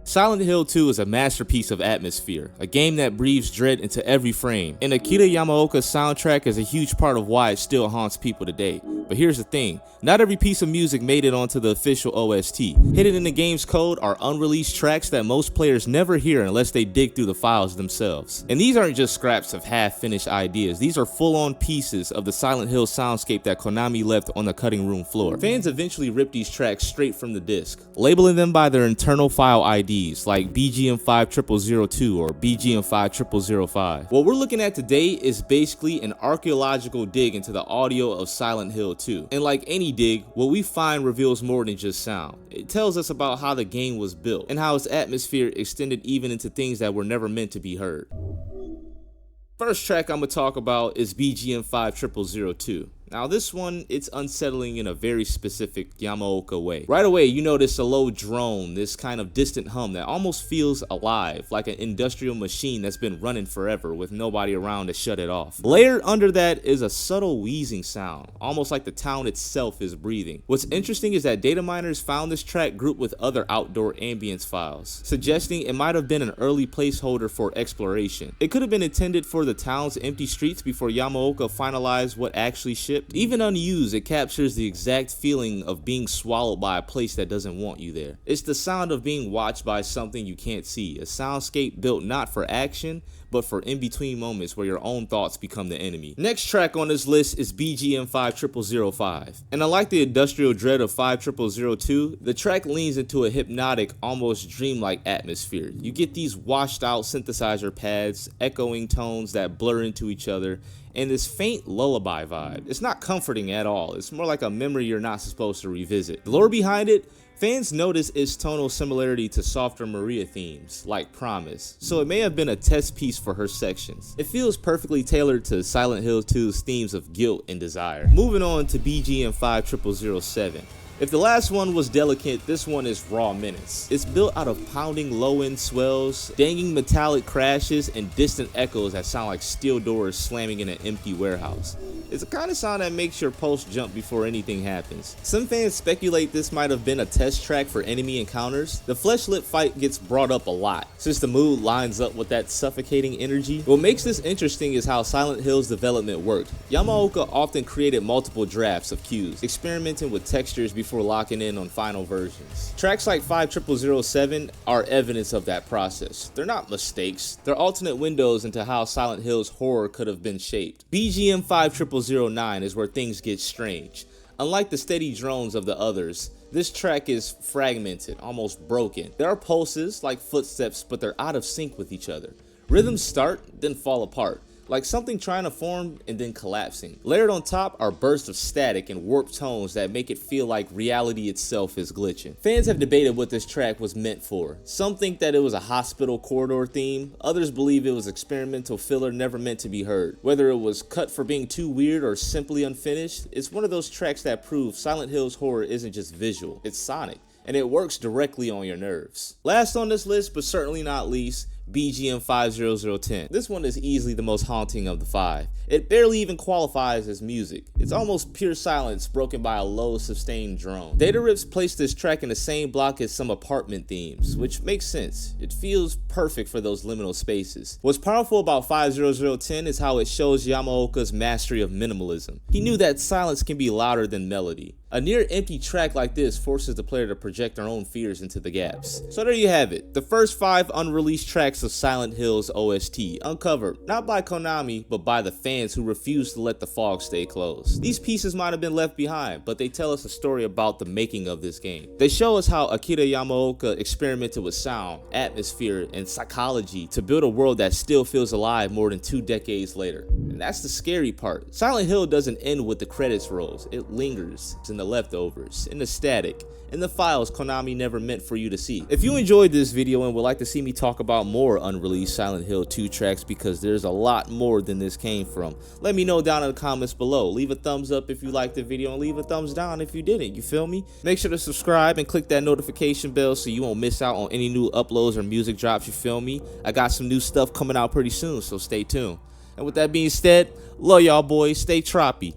Silent Hill 2 is a masterpiece of atmosphere, a game that breathes dread into every frame, and Akira Yamaoka's soundtrack is a huge part of why it still haunts people today. But here's the thing, not every piece of music made it onto the official OST. Hidden in the game's code are unreleased tracks that most players never hear unless they dig through the files themselves. And these aren't just scraps of half-finished ideas, these are full-on pieces of the Silent Hill soundscape that Konami left on the cutting room floor. Fans eventually ripped these tracks straight from the disc, labeling them by their internal file IDs like BGM50002 or BGM50005. What we're looking at today is basically an archaeological dig into the audio of Silent Hill 2. And like any dig, what we find reveals more than just sound. It tells us about how the game was built and how its atmosphere extended even into things that were never meant to be heard. First track I'm gonna talk about is BGM50002. Now this one, it's unsettling in a very specific Yamaoka way. Right away, you notice a low drone, this kind of distant hum that almost feels alive, like an industrial machine that's been running forever with nobody around to shut it off. Layered under that is a subtle wheezing sound, almost like the town itself is breathing. What's interesting is that data miners found this track grouped with other outdoor ambience files, suggesting it might have been an early placeholder for exploration. It could have been intended for the town's empty streets before Yamaoka finalized what actually shipped. Even unused, it captures the exact feeling of being swallowed by a place that doesn't want you there. It's the sound of being watched by something you can't see, a soundscape built not for action, but for in-between moments where your own thoughts become the enemy. Next track on this list is BGM50005. And unlike the industrial dread of 50002, the track leans into a hypnotic, almost dreamlike atmosphere. You get these washed out synthesizer pads, echoing tones that blur into each other, and this faint lullaby vibe. It's not comforting at all, it's more like a memory you're not supposed to revisit. The lore behind it, fans notice its tonal similarity to softer Maria themes, like Promise, so it may have been a test piece for her sections. It feels perfectly tailored to Silent Hill 2's themes of guilt and desire. Moving on to BGM50007. If the last one was delicate, this one is raw menace. It's built out of pounding low-end swells, danging metallic crashes, and distant echoes that sound like steel doors slamming in an empty warehouse. It's the kind of sound that makes your pulse jump before anything happens. Some fans speculate this might have been a test track for enemy encounters. The fleshlit fight gets brought up a lot, since the mood lines up with that suffocating energy. What makes this interesting is how Silent Hill's development worked. Yamaoka often created multiple drafts of cues, experimenting with textures before locking in on final versions. Tracks like 50007 are evidence of that process. They're not mistakes, they're alternate windows into how Silent Hill's horror could have been shaped. BGM 50009 is where things get strange. Unlike the steady drones of the others, this track is fragmented, almost broken. There are pulses like footsteps, but they're out of sync with each other. Rhythms start, then fall apart, like something trying to form and then collapsing. Layered on top are bursts of static and warped tones that make it feel like reality itself is glitching. Fans have debated what this track was meant for. Some think that it was a hospital corridor theme, others believe it was experimental filler never meant to be heard. Whether it was cut for being too weird or simply unfinished, it's one of those tracks that prove Silent Hill's horror isn't just visual, it's sonic, and it works directly on your nerves. Last on this list, but certainly not least, BGM50010. This one is easily the most haunting of the five. It barely even qualifies as music. It's almost pure silence broken by a low sustained drone. Data rips placed this track in the same block as some apartment themes, which makes sense. It feels perfect for those liminal spaces. What's powerful about 50010 is how it shows Yamaoka's mastery of minimalism. He knew that silence can be louder than melody. A near empty track like this forces the player to project their own fears into the gaps. So there you have it, the first 5 unreleased tracks of Silent Hill's OST, uncovered not by Konami, but by the fans who refused to let the fog stay closed. These pieces might have been left behind, but they tell us a story about the making of this game. They show us how Akira Yamaoka experimented with sound, atmosphere, and psychology to build a world that still feels alive more than 2 decades later. And that's the scary part. Silent Hill doesn't end with the credits rolls, it lingers. It's in the leftovers, in the static, in the files Konami never meant for you to see. If you enjoyed this video and would like to see me talk about more unreleased Silent Hill 2 tracks, because there's a lot more than this came from, let me know down in the comments below. Leave a thumbs up if you liked the video and leave a thumbs down if you didn't, you feel me? Make sure to subscribe and click that notification bell so you won't miss out on any new uploads or music drops, you feel me? I got some new stuff coming out pretty soon, so stay tuned. And with that being said, love y'all boys, stay troppy.